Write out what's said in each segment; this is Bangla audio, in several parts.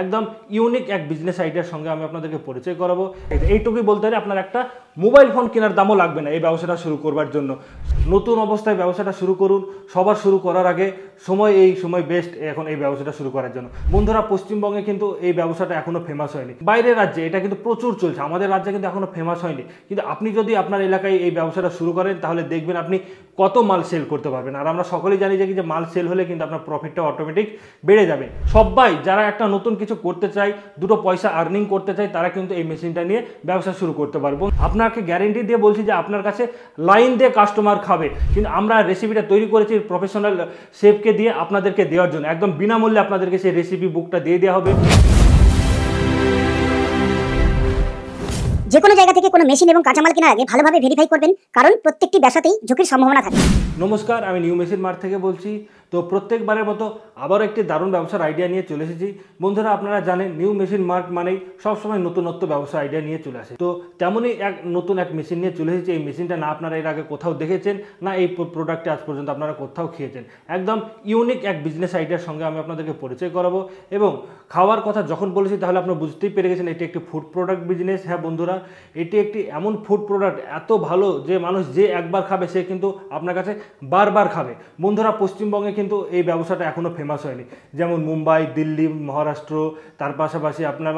একদম ইউনিক এক বিজনেস আইডিয়ার সঙ্গে আমি আপনাদেরকে পরিচয় করাবো। এইটুকুই বলতে পারি, আপনার একটা মোবাইল ফোন কেনার দামও লাগবে না এই ব্যবসাটা শুরু করবার জন্য। নতুন অবস্থায় ব্যবসাটা শুরু করুন। সবার শুরু করার আগে সময় বেস্ট এখন এই ব্যবসাটা শুরু করার জন্য। বন্ধুরা, পশ্চিমবঙ্গে কিন্তু এই ব্যবসাটা এখনো ফেমাস হয়নি। বাইরের রাজ্যে এটা কিন্তু প্রচুর চলছে, আমাদের রাজ্যে কিন্তু এখনো ফেমাস হয়নি। কিন্তু আপনি যদি আপনার এলাকায় এই ব্যবসাটা শুরু করেন তাহলে দেখবেন আপনি কত মাল সেল করতে পারবেন। আর আমরা সকলেই জানি যে মাল সেল হলে কিন্তু আপনার প্রফিটটা অটোমেটিক বেড়ে যাবে। সবাই যারা একটা নতুন কিছু করতে চায়, দুটো পয়সা আর্নিং করতে চায়, তারা কিন্তু এই মেশিনটা নিয়ে ব্যবসা শুরু করতে পারবো। আপনাকে গ্যারেন্টি দিয়ে বলছি যে আপনার কাছে লাইন দিয়ে কাস্টমার খাবে। কিন্তু আমরা রেসিপিটা তৈরি করেছি প্রফেশনাল শেফকে দিয়ে আপনাদেরকে দেওয়ার জন্য। একদম বিনামূল্যে আপনাদেরকে সেই রেসিপি বুকটা দিয়ে দেওয়া হবে। যে কোনো জায়গা থেকে কোনো মেশিন এবং কাঁচামাল কেনার আগে ভালোভাবে ভেরিফাই করবেন, কারণ প্রত্যেকটি ব্যবসাতেই ঝুঁকির সম্ভাবনা থাকে। নমস্কার, আমি নিউ মেশিন মার্ট থেকে বলছি। তো প্রত্যেকবারের মতো আবারও একটি দারুণ ব্যবসার আইডিয়া নিয়ে চলে এসেছি। বন্ধুরা, আপনারা জানেন নিউ মেশিন মার্ট মানেই সবসময় নতুনত্ব ব্যবসার আইডিয়া নিয়ে চলে আসে। তো তেমনই নতুন এক মেশিন নিয়ে চলে এসেছি। এই মেশিনটা না আপনারা এর আগে কোথাও দেখেছেন, না এই প্রোডাক্টে আজ পর্যন্ত আপনারা কোথাও খেয়েছেন। একদম ইউনিক এক বিজনেস আইডিয়ার সঙ্গে আমি আপনাদেরকে পরিচয় করাবো। এবং খাওয়ার কথা যখন বলেছি তাহলে আপনারা বুঝতেই পেরে গেছেন এটি একটি ফুড প্রোডাক্ট বিজনেস। হ্যাঁ বন্ধুরা, এটি একটি এমন ফুড প্রোডাক্ট এত ভালো যে মানুষ যে একবার খাবে সে কিন্তু আপনার কাছে বারবার খাবে। বন্ধুরা, পশ্চিমবঙ্গে কিন্তু এই ব্যবসাটা এখনও ফেমাস হয়নি। যেমন মুম্বাই, দিল্লি, মহারাষ্ট্র, তার পাশাপাশি আপনার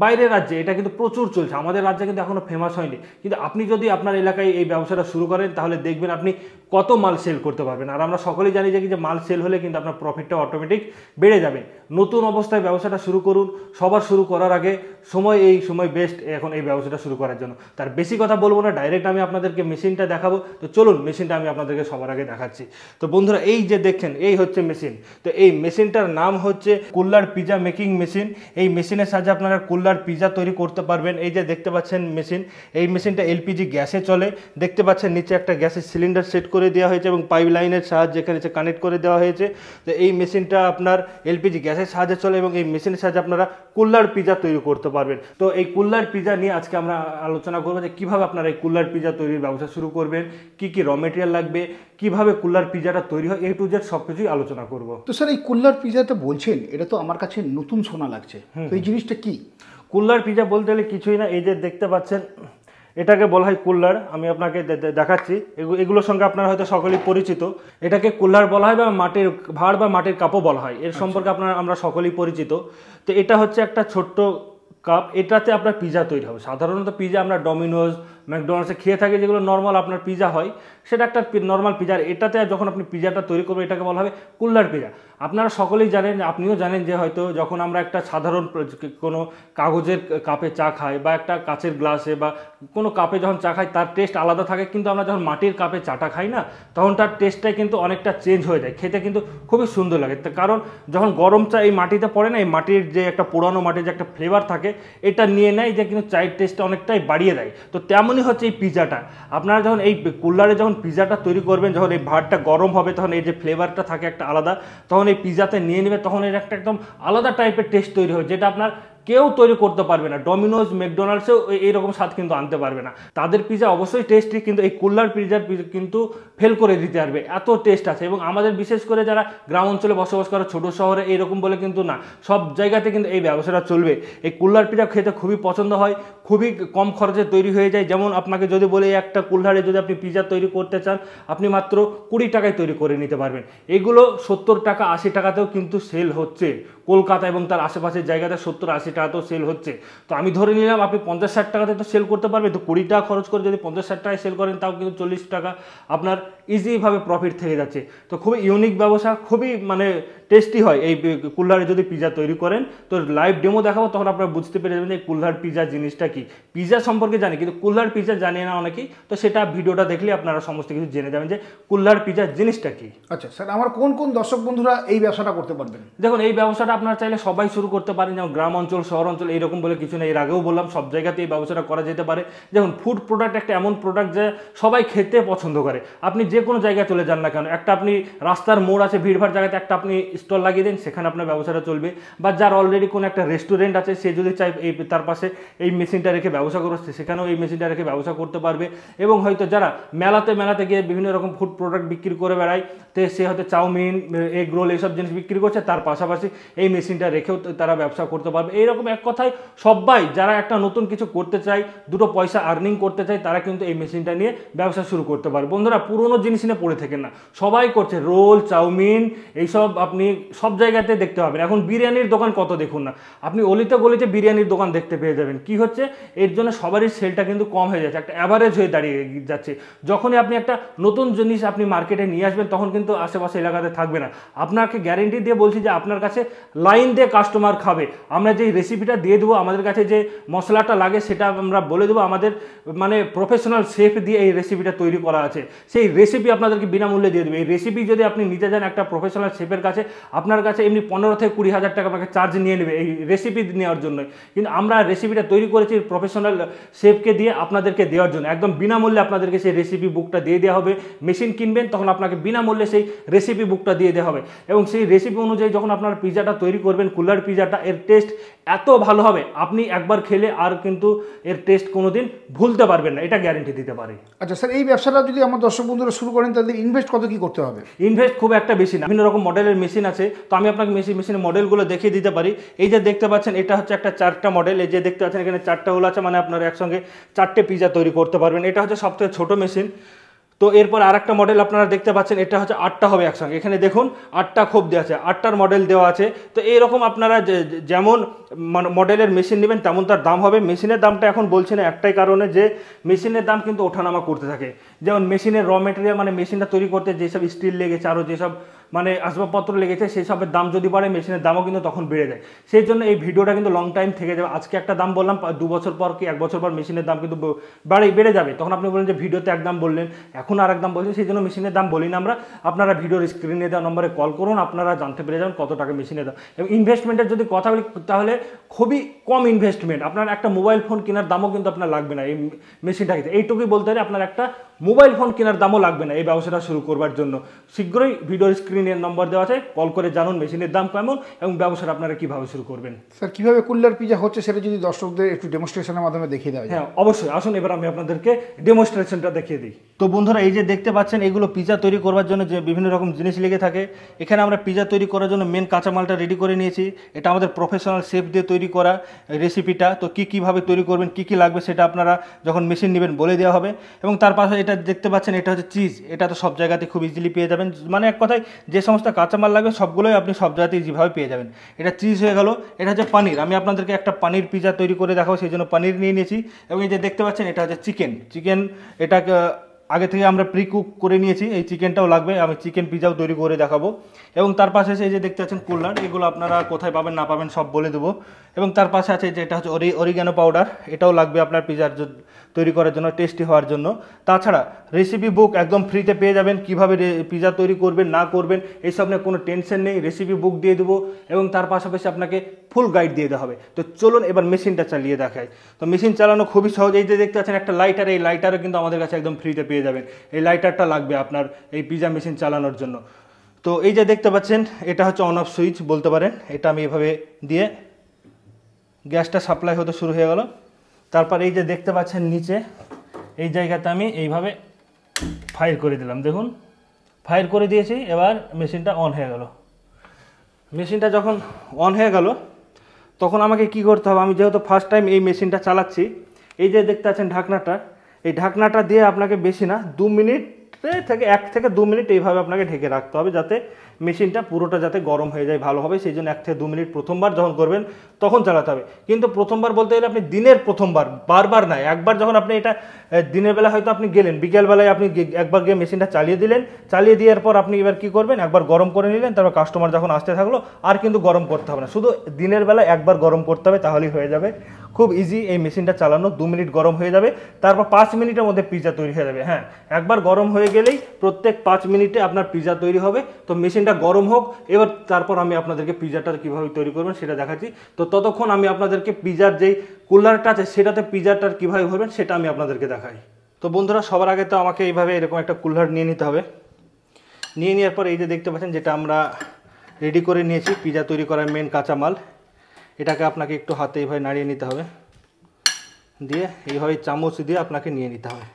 বাইরের রাজ্যে এটা কিন্তু প্রচুর চলছে, আমাদের রাজ্যে কিন্তু এখনও ফেমাস হয়নি। কিন্তু আপনি যদি আপনার এলাকায় এই ব্যবসাটা শুরু করেন তাহলে দেখবেন আপনি কত মাল সেল করতে পারবেন। আর আমরা সকলেই জানি যে মাল সেল হলে কিন্তু আপনার প্রফিটটা অটোমেটিক বেড়ে যাবে। নতুন অবস্থায় ব্যবসাটা শুরু করুন। সবার শুরু করার আগে সময় বেস্ট এখন এই ব্যবসাটা শুরু করার জন্য। তার বেশি কথা বলবো না, ডাইরেক্ট আমি আপনাদেরকে মেশিনটা দেখাবো। তো চলুন মেশিনটা আমি আপনাদেরকে সবার আগে দেখাচ্ছি। তো বন্ধুরা, এই যে দেখছেন এই হচ্ছে মেশিন। তো এই মেশিনটার নাম হচ্ছে কুল্লার পিজা মেকিং মেশিন। এই মেশিনের সাহায্যে আপনারা কুল্লার পিজা তৈরি করতে পারবেন। এই যে দেখতে পাচ্ছেন মেশিন, এই মেশিনটা এলপিজি গ্যাসে চলে। দেখতে পাচ্ছেন নিচে একটা গ্যাসের সিলিন্ডার সেট করে দেওয়া হয়েছে এবং পাইপ লাইনের সাহায্যে এখানে কানেক্ট করে দেওয়া হয়েছে। তো এই মেশিনটা আপনার এলপিজি গ্যাসের সাহায্যে চলে এবং এই মেশিনের সাহায্যে আপনারা কুল্লার পিজা তৈরি করতে পারবেন। তো এই কুল্লার পিজা নিয়ে আজকে আমরা আলোচনা করবো যে কীভাবে আপনারা এই কুল্লার পিজা তৈরির ব্যবসা শুরু করবেন, কি কি র মেটেরিয়াল লাগবে, কিভাবে কুল্লার পিজাটা তৈরি হয়, A to Z সব কিছুই আলোচনা করব। তো স্যার, এই কুল্লার পিজাটা বলছেন, এটা তো আমার কাছে নতুন শোনা লাগছে। তো এই জিনিসটা কি? কুল্লার পিজা বলতে গেলে কিছুই না, এই যে দেখতে পাচ্ছেন এটাকে বলা হয় কুল্লার। আমি আপনাকে দেখাচ্ছি, এগুলোর সঙ্গে আপনারা হয়তো সকলেই পরিচিত। এটাকে কুল্লার বলা হয় বা মাটির ভাঁড় বা মাটির কাপও বলা হয়। এর সম্পর্কে আমরা সকলেই পরিচিত। তো এটা হচ্ছে একটা ছোট্ট কাপ, এটাতে আপনার পিজা তৈরি হবে। সাধারণত পিজা আমরা ডমিনোজ, ম্যাকডোনাল্ডসে খেয়ে থাকি, যেগুলো নর্মাল আপনার পিজা হয়, সেটা একটা নর্মাল পিজা। এটাতে যখন আপনি পিজাটা তৈরি করবেন এটাকে বলা হবে কুল্লার পিজা। আপনারা সকলেই জানেন, আপনিও জানেন যে হয়তো যখন আমরা একটা সাধারণ কোনো কাগজের কাপে চা খাই বা একটা কাচের গ্লাসে বা কোনো কাপে যখন চা খাই তার টেস্ট আলাদা থাকে। কিন্তু আমরা যখন মাটির কাপে চাটা খাই না, তখন তার টেস্টটাই কিন্তু অনেকটা চেঞ্জ হয়ে যায়, খেতে কিন্তু খুবই সুন্দর লাগে। কারণ যখন গরম চা এই মাটিতে পড়ে না, এই মাটির যে একটা পুরানো মাটির যে একটা ফ্লেভার থাকে এটা নিয়ে নেয়, যে কিন্তু চায়ের টেস্টটা অনেকটাই বাড়িয়ে দেয়। তো তেমনই হচ্ছে এই পিজাটা। আপনারা যখন এই কুল্লারে যখন পিজাটা তৈরি করবেন, যখন এই ভাতটা গরম হবে তখন এই যে ফ্লেভারটা থাকে একটা আলাদা, তখন এই পিজাতে নিয়ে নেবে, তখন এর একটা একদম আলাদা টাইপের টেস্ট তৈরি হয়, যেটা আপনার কেউ তৈরি করতে পারবে না। ডমিনোজ, ম্যাকডোনাল্ডসেও এইরকম স্বাদ কিন্তু আনতে পারবে না। তাদের পিজা অবশ্যই টেস্টি, কিন্তু এই কুল্লার পিজার কিন্তু ফেল করে দিতে পারবে, এত টেস্ট আছে। এবং আমাদের বিশেষ করে যারা গ্রাম অঞ্চলে বসবাস করে, ছোটো শহরে এইরকম বলে কিন্তু না, সব জায়গাতে কিন্তু এই ব্যবসাটা চলবে। এই কুল্লার পিজা খেতে খুবই পছন্দ হয়, খুবই কম খরচে তৈরি হয়ে যায়। যেমন আপনাকে যদি বলে একটা কুল্লারে যদি আপনি পিজা তৈরি করতে চান, আপনি মাত্র 20 টাকায় তৈরি করে নিতে পারবেন। এগুলো 70 টাকা 80 টাকাতেও কিন্তু সেল হচ্ছে। কলকাতা এবং তার আশেপাশের জায়গাতে 70-80 টাকাতেও সেল হচ্ছে। তো আমি ধরে নিলাম আপনি 50-60 টাকাতে তো সেল করতে পারবেন। তো 20 টাকা খরচ করে যদি 50-60 টাকায় সেল করেন, তাও কিন্তু 40 টাকা আপনার ইজিভাবে প্রফিট থেকে যাচ্ছে। তো খুবই ইউনিক ব্যবসা, খুবই টেস্টি হয় এই কুল্লারে যদি পিজা তৈরি করেন। তো লাইভ ডেমো দেখাবো, তখন আপনারা বুঝতে পেরে যাবেন যে কুল্লার পিজা জিনিসটা কি। পিজা সম্পর্কে জানি কিন্তু কুল্লার পিজা জানি না অনেকেই। তো সেটা ভিডিওটা দেখলে আপনারা সমস্ত কিছু জেনে যাবেন যে কুল্লার পিজা জিনিসটা কি। আচ্ছা স্যার, আমার কোন কোন দর্শক বন্ধুরা এই ব্যবসাটা করতে পারবেন? দেখুন, এই ব্যবসাটা আপনারা চাইলে সবাই শুরু করতে পারেন। যেমন গ্রাম অঞ্চল, শহর অঞ্চল এইরকম বলে কিছু নেই। এর আগেও বললাম সব জায়গাতে এই ব্যবসাটা করা যেতে পারে। যেমন ফুড প্রোডাক্ট একটা এমন প্রোডাক্ট যে সবাই খেতে পছন্দ করে। আপনি যে কোনো জায়গায় চলে যান না কেন, একটা আপনি রাস্তার মোড় আছে ভিড়ভাড় জায়গাতে একটা আপনি স্টল লাগিয়ে দিন, সেখানে আপনার ব্যবসাটা চলবে। বা যার অলরেডি কোনো একটা রেস্টুরেন্ট আছে, সে যদি চাই এই তার পাশে এই মেশিনটা রেখে ব্যবসা করছে, সেখানেও এই মেশিনটা রেখে ব্যবসা করতে পারবে। এবং হয়তো যারা মেলাতে গিয়ে বিভিন্ন রকম ফুড প্রোডাক্ট বিক্রি করে বেড়ায়, তো সে হয়তো চাউমিন, এগ রোল এইসব জিনিস বিক্রি করছে, তার পাশাপাশি এই মেশিনটা রেখেও তারা ব্যবসা করতে পারবে। এইরকম এক কথায় সবাই যারা একটা নতুন কিছু করতে চায়, দুটো পয়সা আর্নিং করতে চায়, তারা কিন্তু এই মেশিনটা নিয়ে ব্যবসা শুরু করতে পারে। বন্ধুরা, পুরোনো জিনিস নিয়ে পড়ে থাকেন না, সবাই করছে রোল, চাউমিন, এইসব আপনি সব জায়গাতে দেখতে পাবেন। এখন বিরিয়ানির দোকান কত দেখুন না, আপনি অলিতে গলিতে বিরিয়ানির দোকান দেখতে পেয়ে যাবেন। কি হচ্ছে, এর জন্য সবারই সেলটা কিন্তু কম হয়ে যাচ্ছে, একটা অ্যাভারেজ হয়ে দাঁড়িয়ে যাচ্ছে। যখনই আপনি একটা নতুন জিনিস আপনি মার্কেটে নিয়ে আসবেন, তখন কিন্তু আশেপাশে এলাকাতে থাকবে না। আপনাকে গ্যারেন্টি দিয়ে বলছি যে আপনার কাছে লাইন দিয়ে কাস্টমার খাবে। আমরা যেই রেসিপিটা দিয়ে দেবো, আমাদের কাছে যে মশলাটা লাগে সেটা আমরা বলে দেবো, আমাদের মানে প্রফেশনাল শেফ দিয়ে এই রেসিপিটা তৈরি করা আছে, সেই রেসিপি আপনাদেরকে বিনামূল্যে দিয়ে দেবে। এই রেসিপি যদি আপনি নিতে যান একটা প্রফেশনাল শেফের কাছে, আপনার কাছে এমনি 15 থেকে 20 হাজার টাকা আপনাকে চার্জ নিয়ে নেবে এই রেসিপি নেওয়ার জন্য। কিন্তু আমরা রেসিপিটা তৈরি করেছি প্রফেশনাল শেফকে দিয়ে আপনাদেরকে দেওয়ার জন্য, একদম বিনামূল্যে আপনাদেরকে সেই রেসিপি বুকটা দিয়ে দেওয়া হবে। মেশিন কিনবেন তখন আপনাকে বিনামূল্যে সেই রেসিপি বুকটা দিয়ে দেওয়া হবে, এবং সেই রেসিপি অনুযায়ী যখন আপনার পিজাটা তৈরি করবেন, কুলার পিজাটা, এর টেস্ট এত ভালো হবে, আপনি একবার খেলে আর কিন্তু এর টেস্ট কোনোদিন ভুলতে পারবেন না, এটা গ্যারেন্টি দিতে পারি। আচ্ছা স্যার, এই ব্যবসাটা যদি আমার দর্শক বন্ধুরা শুরু করেন, তাদের ইনভেস্ট কত কি করতে হবে? ইনভেস্ট খুব একটা বেশি না, বিভিন্ন রকম মডেলের মেশিন আছে, তো আমি আপনাকে মেশিনের মডেলগুলো দেখিয়ে দিতে পারি। এই যে দেখতে পাচ্ছেন, এটা হচ্ছে একটা 4টা মডেল। এই যে দেখতে পাচ্ছেন এখানে 4টা হোল আছে, মানে আপনারা একসঙ্গে 4টে পিজা তৈরি করতে পারবেন। এটা হচ্ছে সবথেকে ছোট মেশিন। তো এরপর আরেকটা মডেল আপনারা দেখতে পাচ্ছেন, এটা হচ্ছে 8টা হবে একসঙ্গে। এখানে দেখুন 8টা খোপ দেওয়া আছে, 8টার মডেল দেওয়া আছে। তো এইরকম আপনারা যেমন মডেলের মেশিন নেবেন তেমন তার দাম হবে। মেশিনের দামটা এখন বলছি না একটাই কারণে, যে মেশিনের দাম কিন্তু ওঠানামা করতে থাকে। যেমন মেশিনের র মেটেরিয়াল, মানে মেশিনটা তৈরি করতে যেসব স্টিল লেগেছে, আরও যেসব মানে আসবাবপত্র লেগেছে, সেই সবের দাম যদি বাড়ে, মেশিনের দামও কিন্তু তখন বেড়ে যায়। সেই জন্য এই ভিডিওটা কিন্তু লং টাইম থেকে যাবে। আজকে একটা দাম বললাম, 2 বছর পর কি 1 বছর পর মেশিনের দাম কিন্তু বেড়ে যাবে। তখন আপনি বলেন যে ভিডিওতে এক দাম বললেন, এখন আর এক দাম বলছেন। সেই জন্য মেশিনের দাম বলি না আমরা। আপনারা ভিডিওর স্ক্রিনে দেওয়া নম্বরে কল করুন, আপনারা জানতে পেরে যাবেন কত টাকা মেশিনের দাম। এবং ইনভেস্টমেন্টের যদি কথা বলি, তাহলে খুবই কম ইনভেস্টমেন্ট। আপনার একটা মোবাইল ফোন কেনার দামও কিন্তু আপনার লাগবে না এই মেশিনটা কিনতে। এইটুকুই বলতে পারি, আপনার একটা মোবাইল ফোন কেনার দামও লাগবে না এই ব্যবসাটা শুরু করবার জন্য। শীঘ্রই ভিডিওর স্ক্রিনের নম্বর দেওয়া আছে, কল করে জানুন মেশিনের দাম কেমন এবং ব্যবসাটা আপনারা কীভাবে শুরু করবেন। স্যার, কীভাবে কুলার পিজা হচ্ছে সেটা যদি দর্শকদের একটু ডেমনস্ট্রেশনের মাধ্যমে দেখিয়ে দেওয়া যায়। হ্যাঁ অবশ্যই, আসুন এবার আমি আপনাদেরকে ডেমনস্ট্রেশনটা দেখিয়ে দিই। তো বন্ধুরা, এই যে দেখতে পাচ্ছেন, এগুলো পিজা তৈরি করবার জন্য যে বিভিন্ন রকম জিনিস লেগে থাকে। এখানে আমরা পিজা তৈরি করার জন্য মেন কাঁচামালটা রেডি করে নিয়েছি। এটা আমাদের প্রফেশনাল শেফ দিয়ে তৈরি করা রেসিপিটা। তো কীভাবে তৈরি করবেন, কী লাগবে, সেটা আপনারা যখন মেশিন নেবেন বলে দেওয়া হবে। এবং তার পাশে এটা দেখতে পাচ্ছেন, এটা হচ্ছে চিজ। এটা তো সব জায়গাতে খুব ইজিলি পেয়ে যাবেন, মানে এক কথায় যে সমস্ত কাঁচামাল লাগবে সবগুলোই আপনি সব জায়গাতে ইজিভাবে পেয়ে যাবেন। এটা চিজ হয়ে গেল। এটা হচ্ছে পানির। আমি আপনাদেরকে একটা পানির পিজা তৈরি করে দেখাবো, সেই জন্য পানির নিয়ে নিয়েছি। এবং এই যে দেখতে পাচ্ছেন, এটা হচ্ছে চিকেন। এটাকে আগে থেকে আমরা প্রি কুক করে নিয়েছি, এই চিকেনটাও লাগবে। আমি চিকেন পিজাও তৈরি করে দেখাবো। এবং তার পাশে আছে এই যে দেখতে পাচ্ছেন কুলার। এগুলো আপনারা কোথায় পাবেন না পাবেন সব বলে দেবো। এবং তার পাশে আছে যে এটা হচ্ছে অরিগ্যানো পাউডার। এটাও লাগবে আপনার পিজার তৈরি করার জন্য, টেস্টি হওয়ার জন্য। তাছাড়া রেসিপি বুক একদম ফ্রিতে পেয়ে যাবেন। কীভাবে পিজা তৈরি করবেন না করবেন এইসব নিয়ে কোনো টেনশন নেই, রেসিপি বুক দিয়ে দেবো। এবং তার পাশাপাশি আপনাকে ফুল গাইড দিয়ে দেওয়া হবে। তো চলুন এবার মেশিনটা চালিয়ে দেখাই। তো মেশিন চালানো খুবই সহজ। এই যে দেখতে পাচ্ছেন একটা লাইটার, এই লাইটারও কিন্তু আমাদের কাছে একদম ফ্রিতে পেয়ে যাবেন। এই লাইটারটা লাগবে আপনার এই পিজা মেশিন চালানোর জন্য। তো এই যে দেখতে পাচ্ছেন, এটা হচ্ছে অন অফ সুইচ বলতে পারেন। এটা আমি এভাবে দিয়ে গ্যাসটা সাপ্লাই হতে শুরু হয়ে গেল। তারপর এই যে দেখতে পাচ্ছেন নিচে এই জায়গাতে আমি এইভাবে ফায়ার করে দিলাম। দেখুন ফায়ার করে দিয়েছি। এবার মেশিনটা অন হয়ে গেল। মেশিনটা যখন অন হয়ে গেল, তখন আমাকে কি করতে হবে, আমি যেহেতু ফার্স্ট টাইম এই মেশিনটা চালাচ্ছি, এই যে দেখতে পাচ্ছেন ঢাকনাটা, এই ঢাকনাটা দিয়ে আপনাকে বেশি না 2 মিনিট থেকে 1 থেকে 2 মিনিট এইভাবে আপনাকে ঢেকে রাখতে হবে, যাতে মেশিনটা পুরোটা যাতে গরম হয়ে যায় ভালোভাবে। সেই জন্য 1 থেকে 2 মিনিট প্রথমবার যখন করবেন তখন চালাতে হবে। কিন্তু প্রথমবার বলতে গেলে আপনি দিনের প্রথমবার, বারবার নয়। একবার যখন আপনি এটা দিনের বেলা হয়তো আপনি গেলেন, বিকেলবেলায় আপনি একবার গিয়ে মেশিনটা চালিয়ে দিলেন, চালিয়ে দেওয়ার পর আপনি এবার কী করবেন, একবার গরম করে নিলেন। তারপর কাস্টমার যখন আসতে থাকলো আর কিন্তু গরম করতে হবে না, শুধু দিনের বেলা একবার গরম করতে হবে, তাহলেই হয়ে যাবে। খুব ইজি এই মেশিনটা চালানো। 2 মিনিট গরম হয়ে যাবে, তারপর 5 মিনিটের মধ্যে পিজা তৈরি হয়ে যাবে। হ্যাঁ, একবার গরম হয়ে গেলেই প্রত্যেক 5 মিনিটে আপনার পিজা তৈরি হবে। তো মেশিনটা গরম হোক, এবার তারপর আমি আপনাদেরকে পিজাটা কীভাবে তৈরি করবেন সেটা দেখাচ্ছি। তো ততক্ষণ আমি আপনাদেরকে পিজার যেই কুলারটা আছে সেটাতে পিজাটা কীভাবে ভরবেন সেটা আমি আপনাদেরকে দেখাই। তো বন্ধুরা, সবার আগে তো আমাকে এইভাবে এরকম একটা কুলার নিয়ে নিতে হবে। নিয়ে নেওয়ার পর এই যে দেখতে পাচ্ছেন, যেটা আমরা রেডি করে নিয়েছি পিজা তৈরি করার মেন কাঁচামাল, এটাকে আপনাকে একটু হাতে এইভাবে নাড়িয়ে নিতে হবে, দিয়ে এইভাবে চামচ দিয়ে আপনাকে নিয়ে নিতে হবে।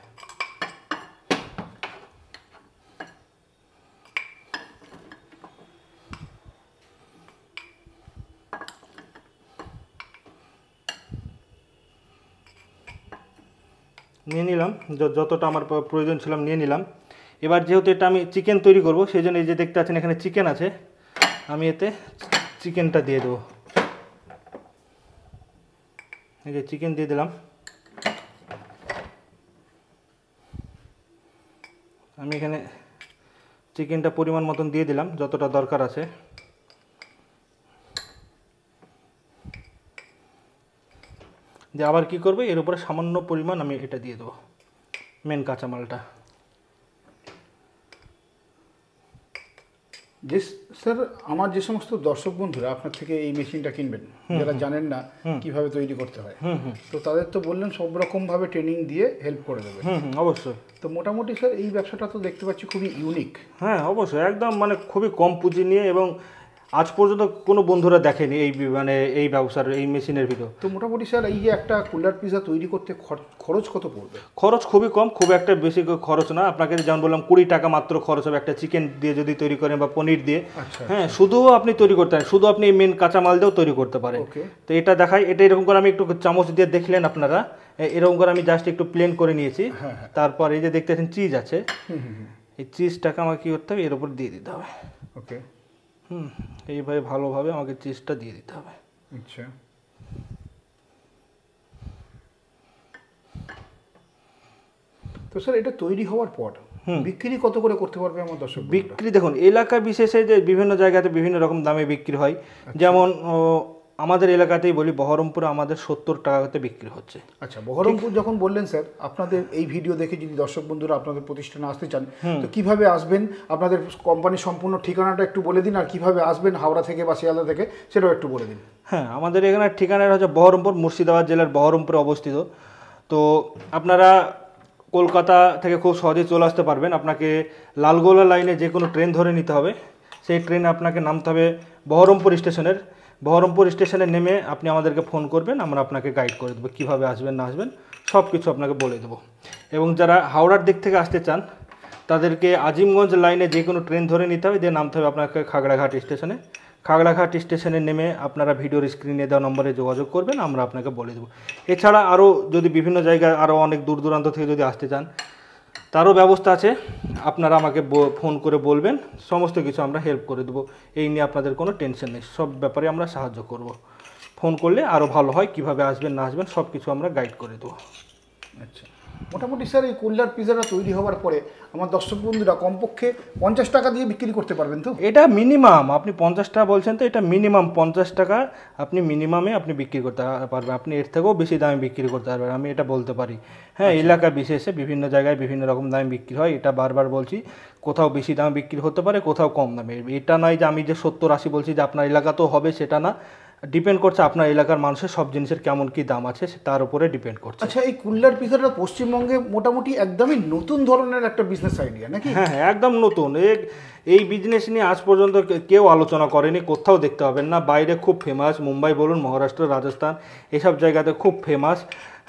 নিয়ে নিলাম, যতটা আমার প্রয়োজন ছিল নিয়ে নিলাম। এবার যেহেতু এটা আমি চিকেন তৈরি করব, সেই জন্য এই যে দেখতে পাচ্ছেন এখানে চিকেন আছে, আমি এতে চিকেনটা দিয়ে দেবো। এই যে চিকেন দিয়ে দিলাম। আমি এখানে চিকেনটা পরিমাণ মতন দিয়ে দিলাম, যতটা দরকার আছে। যে আবার কি করবে, এর উপরে সামান্য পরিমাণ আমি এটা দিয়ে দেবো, মেন কাঁচামালটা। যে স্যার, আমার যে সমস্ত দর্শক বন্ধুরা আপনার থেকে এই মেশিনটা কিনবেন, যারা জানেন না কিভাবে তৈরি করতে হয়, তো তাদের তো বললেন সব রকম ভাবে ট্রেনিং দিয়ে হেল্প করে দেবে। অবশ্যই। তো মোটামুটি স্যার এই ব্যবসাটা তো দেখতে পাচ্ছি খুবই ইউনিক। হ্যাঁ অবশ্যই, একদম মানে খুবই কম পুঁজি নিয়ে, এবং আজ পর্যন্ত কোনো বন্ধুরা দেখেনি এই ব্যবসার এই মেশিনের ভিডিও। তো মোটামুটি স্যার এই যে একটা কুলার পিজা তৈরি করতে খরচ কত পড়বে? খরচ খুবই কম, খুব একটা বেশি খরচ না। আপনাকে যেমন বললাম 20 টাকা মাত্র খরচ হবে একটা চিকেন দিয়ে যদি তৈরি করেন, বা পনির দিয়ে। হ্যাঁ, শুধু আপনি তৈরি করতে পারেন, শুধু আপনি মেন কাঁচামাল দিয়েও তৈরি করতে পারেন। তো এটা দেখাই, এটা এরকম করে আমি একটু চামচ দিয়ে দেখলেন আপনারা, এরকম করে আমি জাস্ট একটু প্লেন করে নিয়েছি। তারপর এই যে দেখতে পাচ্ছেন চিজ আছে, এই চিজটাকে আমাকে কী করতে হবে, এর উপর দিয়ে দিতে হবে। ওকে। এইভাবে ভালোভাবে আমাকে চিজটা দিয়ে দিতে হবে। আচ্ছা। তো স্যার এটা তৈরি হওয়ার পর বিক্রি কত করে করতে পারবে আমার দর্শক? বিক্রি দেখুন, এলাকা বিশেষে যে বিভিন্ন জায়গাতে বিভিন্ন রকম দামে বিক্রি হয়। যেমন আমাদের এলাকাতেই বলি, বহরমপুরে আমাদের 70 টাকাতে বিক্রি হচ্ছে। আচ্ছা, বহরমপুর যখন বললেন স্যার, আপনাদের এই ভিডিও দেখে যদি দর্শক বন্ধুরা আপনাদের প্রতিষ্ঠানে আসতে চান, তো কিভাবে আসবেন? আপনাদের কোম্পানির সম্পূর্ণ ঠিকানাটা একটু বলে দিন, আর কিভাবে আসবেন হাওড়া থেকে বা শিয়ালদা থেকে সেটাও একটু বলে দিন। হ্যাঁ, আমাদের এখানে ঠিকানাটা হচ্ছে বহরমপুর, মুর্শিদাবাদ জেলার বহরমপুরে অবস্থিত। তো আপনারা কলকাতা থেকে খুব সহজে চলে আসতে পারবেন। আপনাকে লালগোলা লাইনে যে কোনো ট্রেন ধরে নিতে হবে। সেই ট্রেনে আপনাকে নামতে হবে বহরমপুর স্টেশনের। বহরমপুর স্টেশনে নেমে আপনি আমাদেরকে ফোন করবেন, আমরা আপনাকে গাইড করে দেবো কীভাবে আসবেন না আসবেন, সব কিছু আপনাকে বলে দেবো। এবং যারা হাওড়ার দিক থেকে আসতে চান, তাদেরকে আজিমগঞ্জ লাইনে যে কোনো ট্রেন ধরে নিতে হবে, দিয়ে নামতে হবে আপনাকে খাগড়াঘাট স্টেশনে। খাগড়াঘাট স্টেশনে নেমে আপনারা ভিডিওর স্ক্রিনে দেওয়া নম্বরে যোগাযোগ করবেন, আমরা আপনাকে বলে দেবো। এছাড়া আরও যদি বিভিন্ন জায়গায় আরও অনেক দূর দূরান্ত থেকে যদি আসতে চান, তারও ব্যবস্থা আছে। আপনারা আমাকে ফোন করে বলবেন, সমস্ত কিছু আমরা হেল্প করে দেবো। এই নিয়ে আপনাদের কোনো টেনশন নেই, সব ব্যাপারে আমরা সাহায্য করব। ফোন করলে আরও ভালো হয়, কিভাবে আসবেন না আসবেন সব কিছু আমরা গাইড করে দেবো। আচ্ছা, মোটামুটি স্যার এই কুলার পিজাটা তৈরি হওয়ার পরে আমার দর্শক বন্ধুরা কমপক্ষে 50 টাকা দিয়ে বিক্রি করতে পারবেন তো? এটা মিনিমাম, আপনি 50 টাকা বলছেন তো, এটা মিনিমাম 50 টাকা আপনি মিনিমামে আপনি বিক্রি করতে পারবেন। আপনি এর থেকেও বেশি দামে বিক্রি করতে পারবেন, আমি এটা বলতে পারি। হ্যাঁ, এলাকা বিশেষে বিভিন্ন জায়গায় বিভিন্ন রকম দামে বিক্রি হয়, এটা বারবার বলছি। কোথাও বেশি দামে বিক্রি হতে পারে, কোথাও কম দামে। এটা নয় যে আমি যে 70-80 বলছি যে আপনার এলাকাতেও হবে, সেটা না। ডিপেন্ড করছে আপনার এলাকার মানুষের সব জিনিসের কেমন কি দাম আছে, তার উপরে ডিপেন্ড করছে। আচ্ছা, এই কুলার পিজাটা পশ্চিমবঙ্গে মোটামুটি একদমই নতুন ধরনের একটা বিজনেস আইডিয়া নাকি? হ্যাঁ, একদম নতুন। এই বিজনেস নিয়ে আজ পর্যন্ত কেউ আলোচনা করেনি, কোথাও দেখতে পাবেন না। বাইরে খুব ফেমাস, মুম্বাই বলুন, মহারাষ্ট্র, রাজস্থান, এইসব জায়গাতে খুব ফেমাস।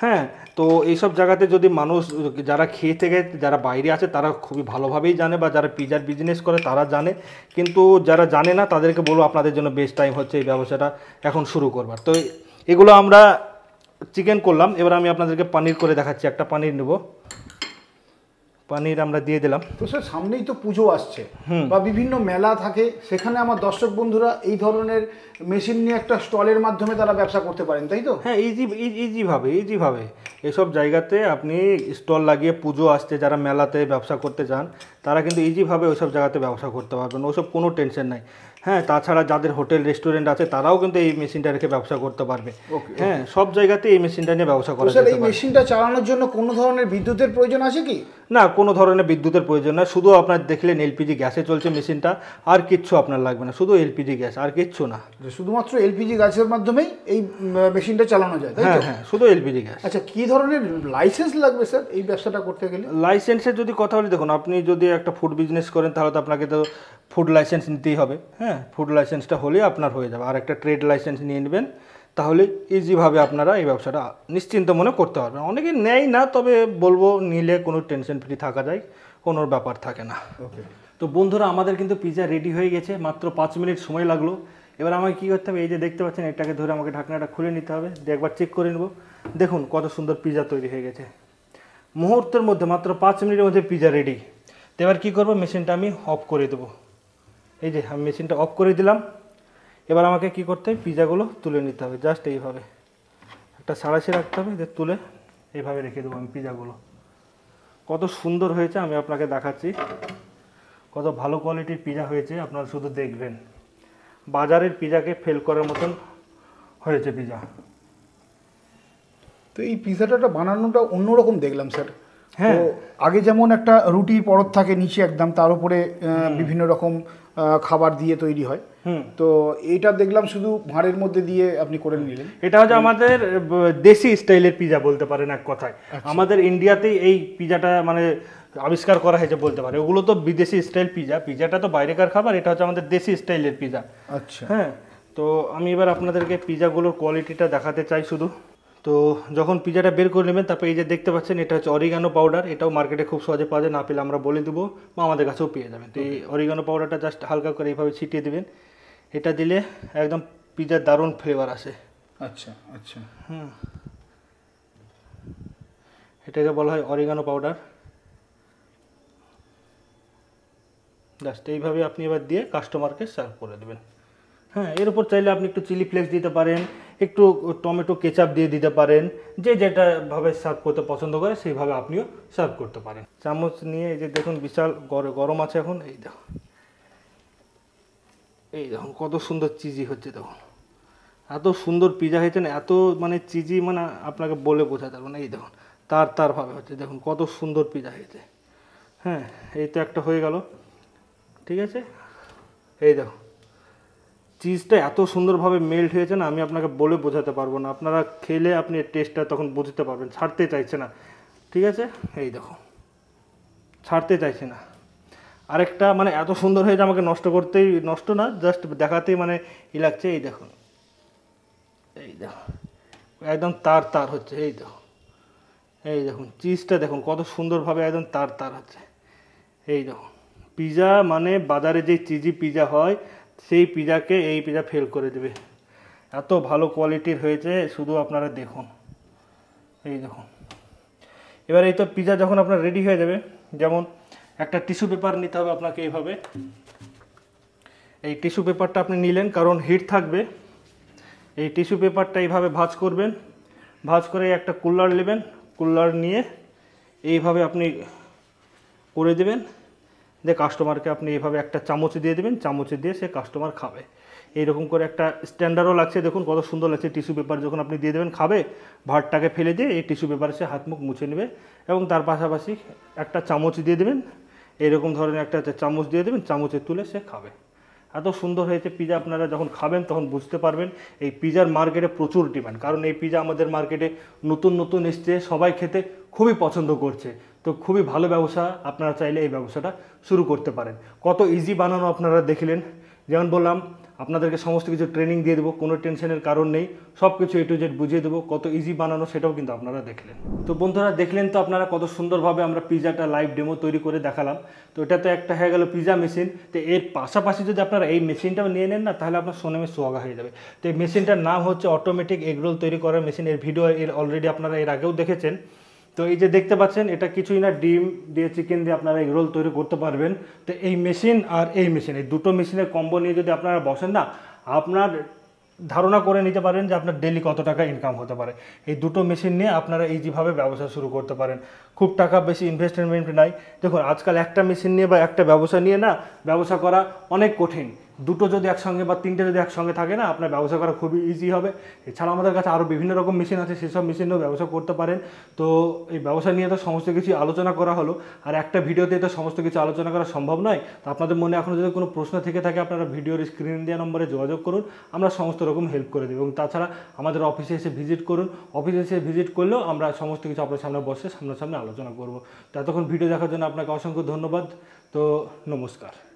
হ্যাঁ, তো এইসব জায়গাতে যদি মানুষ যারা খেয়ে থেকে যারা বাইরে আছে তারা খুবই ভালোভাবেই জানে, বা যারা পিজার বিজনেস করে তারা জানে। কিন্তু যারা জানে না তাদেরকে বলবো আপনাদের জন্য বেস্ট টাইম হচ্ছে এই ব্যবসাটা এখন শুরু করবার। তো এগুলো আমরা চিকেন করলাম, এবার আমি আপনাদেরকে পনির করে দেখাচ্ছি। একটা পনির নেব, পনির আমরা দিয়ে দিলাম। তো স্যার সামনেই তো পুজো আসছে, বা বিভিন্ন মেলা থাকে, সেখানে আমার দর্শক বন্ধুরা এই ধরনের মেশিন নিয়ে একটা স্টলের মাধ্যমে তারা ব্যবসা করতে পারেন, তাই তো? হ্যাঁ, ইজিভাবে এসব জায়গাতে আপনি স্টল লাগিয়ে, পুজো আসছে, যারা মেলাতে ব্যবসা করতে চান তারা কিন্তু ইজিভাবে ওইসব জায়গাতে ব্যবসা করতে পারবেন, ওসব কোনো টেনশন নাই। হ্যাঁ, তাছাড়া যাদের হোটেল রেস্টুরেন্ট আছে তারাও কিন্তু এই মেশিনটা রেখে ব্যবসা করতে পারবে। হ্যাঁ, সব জায়গাতে এই মেশিনটা নিয়ে ব্যবসা করা যায়। এই মেশিনটা চালানোর জন্য কোনো ধরনের বিদ্যুতের প্রয়োজন আছে কি? না, কোনো ধরনের বিদ্যুতের প্রয়োজন না, শুধু আপনার দেখলেন এলপিজি গ্যাসে চলছে মেশিনটা, আর কিচ্ছু আপনার লাগবে না, শুধু এলপিজি গ্যাস, আর কিচ্ছু না। যে শুধুমাত্র এলপিজি গ্যাসের মাধ্যমেই এই মেশিনটা চালানো যায়, তাই হ্যাঁ তো? হ্যাঁ, শুধু এলপিজি গ্যাস। আচ্ছা, কি ধরনের লাইসেন্স লাগবে স্যার এই ব্যবসাটা করতে গেলে? লাইসেন্সের যদি কথা বলি, দেখুন আপনি যদি একটা ফুড বিজনেস করেন তাহলে তো আপনাকে তো ফুড লাইসেন্স নিতেই হবে। হ্যাঁ, ফুড লাইসেন্সটা হলেই আপনার হয়ে যাবে, আর একটা ট্রেড লাইসেন্স নিয়ে নেবেন, তাহলে ইজিভাবে আপনারা এই ব্যবসাটা নিশ্চিন্ত মনে করতে পারবেন। অনেকে নেয় না, তবে বলবো নিলে কোনো টেনশন ফ্রি থাকা যায়, কোনো ব্যাপার থাকে না। ওকে। তো বন্ধুরা, আমাদের কিন্তু পিৎজা রেডি হয়ে গেছে, মাত্র 5 মিনিট সময় লাগলো। এবার আমাকে কী করতে হবে, এই যে দেখতে পাচ্ছেন এটাকে ধরে আমাকে ঢাকনাটা খুলে নিতে হবে, দিয়ে একবার চেক করে নেব। দেখুন কত সুন্দর পিৎজা তৈরি হয়ে গেছে মুহূর্তের মধ্যে, মাত্র 5 মিনিটের মধ্যে পিৎজা রেডি। তো এবার কী করবো, মেশিনটা আমি অফ করে দেবো। এই যে আমি মেশিনটা অফ করে দিলাম। এবার আমাকে কি করতে হবে, পিৎজাগুলো তুলে নিতে হবে, জাস্ট এইভাবে একটা সাঁড়াশি রাখতে হবে, দিয়ে তুলে এইভাবে রেখে দেবো আমি পিৎজাগুলো। কত সুন্দর হয়েছে আমি আপনাকে দেখাচ্ছি, কত ভালো কোয়ালিটির পিৎজা হয়েছে, আপনারা শুধু দেখবেন। বাজারের পিৎজাকে ফেল করার মতন হয়েছে পিৎজা। তো এই পিৎজাটা বানানোটা অন্যরকম দেখলাম স্যার। হ্যাঁ। তো আগে যেমন একটা রুটির পরত থাকে নিচে একদম, তার উপরে বিভিন্ন রকম খাবার দিয়ে তৈরি হয়। তো এইটা দেখলাম শুধু ভাঁড়ের মধ্যে দিয়ে আপনি করে নিলেন। এটা হচ্ছে আমাদের দেশি স্টাইলের পিৎজা বলতে পারেন এক কথায়। আমাদের ইন্ডিয়াতেই এই পিৎজাটা মানে আবিষ্কার করা হয়েছে বলতে পারে। ওগুলো তো বিদেশি স্টাইল পিৎজা, পিৎজাটা তো বাইরেকার খাবার, এটা হচ্ছে আমাদের দেশি স্টাইলের পিৎজা। আচ্ছা। হ্যাঁ, তো আমি এবার আপনাদেরকে পিৎজাগুলোর কোয়ালিটিটা দেখাতে চাই শুধু। তো যখন পিৎজাটা বের করে নেবেন, তারপরে এই যে দেখতে পাচ্ছেন এটা হচ্ছে অরিগানো পাউডার। এটাও মার্কেটে খুব সহজে পাওয়া যায়, না পেলে আমরা বলে দেবো বা আমাদের কাছেও পেয়ে যাবেন। তো এই অরিগানো পাউডারটা জাস্ট হালকা করে এইভাবে ছিটিয়ে দেবেন। এটা দিলে একদম পিৎজার দারুণ ফ্লেভার আসে। আচ্ছা আচ্ছা। এটাকে বলা হয় অরিগানো পাউডার। জাস্ট এইভাবে আপনি এবার দিয়ে কাস্টমারকে সার্ভ করে দেবেন। হ্যাঁ, এর উপর চাইলে আপনি একটু চিলি ফ্লেক্স দিতে পারেন, একটু টমেটো কেচাপ দিয়ে দিতে পারেন, যে যেটাভাবে সার্ভ করতে পছন্দ করে সেইভাবে আপনিও সার্ভ করতে পারেন। চামচ নিয়ে এই যে দেখুন বিশাল গরম আছে এখন, এই দেখুন, এই দেখুন কত সুন্দর চিজি হচ্ছে। দেখুন এত সুন্দর পিৎজা হয়েছে না, এত মানে চিজি, মানে আপনাকে বলে বোঝাতে পারবো না। এই দেখুন তারভাবে হচ্ছে, দেখুন কত সুন্দর পিৎজা হয়েছে। হ্যাঁ, এই তো একটা হয়ে গেল, ঠিক আছে। এই দেখুন চিজটা এত সুন্দরভাবে মেল্ট হয়েছে না, আমি আপনাকে বলে বোঝাতে পারবো না। আপনারা খেলে আপনি টেস্টটা তখন বুঝতে পারবেন, ছাড়তে চাইছে না, ঠিক আছে। এই দেখো ছাড়তে চাইছে না। আরেকটা মানে এত সুন্দর হয়েছে, আমাকে নষ্ট না, জাস্ট দেখাতেই মানে লাগছে। এই দেখুন, এই দেখো একদম তার হচ্ছে। এই দেখো, এই দেখুন চিজটা দেখুন কত সুন্দরভাবে একদম তার হচ্ছে। এই দেখুন পিৎজা মানে বাজারে যে চিজি পিৎজা হয়, সেই পিৎজাকে এই পিৎজা ফেল করে দেবে, এত ভালো কোয়ালিটির হয়েছে, শুধু আপনারা দেখুন। এই দেখুন এবার এই তো পিৎজা যখন আপনার রেডি হয়ে যাবে, যেমন একটা টিস্যু পেপার নিতে হবে আপনাকে এইভাবে। এই টিস্যু পেপারটা আপনি নিলেন, কারণ হিট থাকবে। এই টিস্যু পেপারটা এইভাবে ভাঁজ করবেন, ভাঁজ করে একটা কুলার নেবেন, কুলার নিয়ে এইভাবে আপনি করে দেবেন, দিয়ে কাস্টমারকে আপনি এইভাবে একটা চামচ দিয়ে দেবেন, চামচে দিয়ে সে কাস্টমার খাবে। এইরকম করে একটা স্ট্যান্ডার্ডও লাগছে, দেখুন কত সুন্দর লাগছে। টিস্যু পেপার যখন আপনি দিয়ে দেবেন, খাবে, ভাতটাকে ফেলে দিয়ে এই টিস্যু পেপারে সে হাত মুখ মুছে নেবে, এবং তার পাশাপাশি একটা চামচ দিয়ে দেবেন, এরকম ধরনের একটা চামচ দিয়ে দেবেন, চামচে তুলে সে খাবে। এত সুন্দর হয়েছে পিৎজা, আপনারা যখন খাবেন তখন বুঝতে পারবেন। এই পিৎজার মার্কেটে প্রচুর ডিমান্ড, কারণ এই পিৎজা আমাদের মার্কেটে নতুন এসছে, সবাই খেতে খুবই পছন্দ করছে। তো খুবই ভালো ব্যবসা, আপনারা চাইলে এই ব্যবসাটা শুরু করতে পারেন। কত ইজি বানানো আপনারা দেখলেন, যেমন বললাম আপনাদেরকে সমস্ত কিছু ট্রেনিং দিয়ে দেবো, কোনো টেনশনের কারণ নেই, সব কিছু A to Z বুঝিয়ে দেবো, কত ইজি বানানো সেটাও কিন্তু আপনারা দেখলেন। তো বন্ধুরা দেখলেন তো আপনারা কত সুন্দরভাবে আমরা পিৎজাটা লাইভ ডেমো তৈরি করে দেখালাম। তো এটা তো একটা হয়ে গেল পিৎজা মেশিন। তো এর পাশাপাশি যদি আপনারা এই মেশিনটাও নিয়ে নেন না, তাহলে আপনার সোনামে সোহাগা হয়ে যাবে। তো এই মেশিনটার নাম হচ্ছে অটোমেটিক এগরোল তৈরি করার মেশিন। এর ভিডিও অলরেডি আপনারা এর আগেও দেখেছেন। তো এই যে দেখতে পাচ্ছেন, এটা কিছুই না, ডিম দিয়ে চিকেন দিয়ে আপনারা এগ রোল তৈরি করতে পারবেন। তো এই মেশিন আর এই মেশিন, এই দুটো মেশিনের কম্বো নিয়ে যদি আপনারা বসেন না, আপনার ধারণা করে নিতে পারেন যে আপনার ডেলি কত টাকা ইনকাম হতে পারে। এই দুটো মেশিন নিয়ে আপনারা ইজিভাবে ব্যবসা শুরু করতে পারেন, খুব টাকা বেশি ইনভেস্টমেন্ট নাই। দেখুন আজকাল একটা মেশিন নিয়ে বা একটা ব্যবসা নিয়ে না ব্যবসা করা অনেক কঠিন, দুটো যদি একসঙ্গে বা তিনটে যদি একসঙ্গে থাকে না, আপনার ব্যবসা করা খুবই ইজি হবে। এছাড়া আমাদের কাছে আরও বিভিন্ন রকম মেশিন আছে, সেসব মেশিনেও ব্যবসা করতে পারেন। তো এই ব্যবসা নিয়ে তো সমস্ত কিছু আলোচনা করা হলো, আর একটা ভিডিওতে তো সমস্ত কিছু আলোচনা করা সম্ভব নয়। তো আপনাদের মনে এখনও যদি কোনো প্রশ্ন থেকে থাকে, আপনারা ভিডিওর স্ক্রিন দেওয়া নম্বরে যোগাযোগ করুন, আমরা সমস্ত রকম হেল্প করে দেব। এবং তাছাড়া আমাদের অফিসে এসে ভিজিট করুন, অফিসে এসে ভিজিট করলেও আমরা সমস্ত কিছু আপনার সামনে বসে সামনাসামনি আলোচনা করব। তো এতক্ষণ ভিডিও দেখার জন্য আপনাকে অসংখ্য ধন্যবাদ। তো নমস্কার।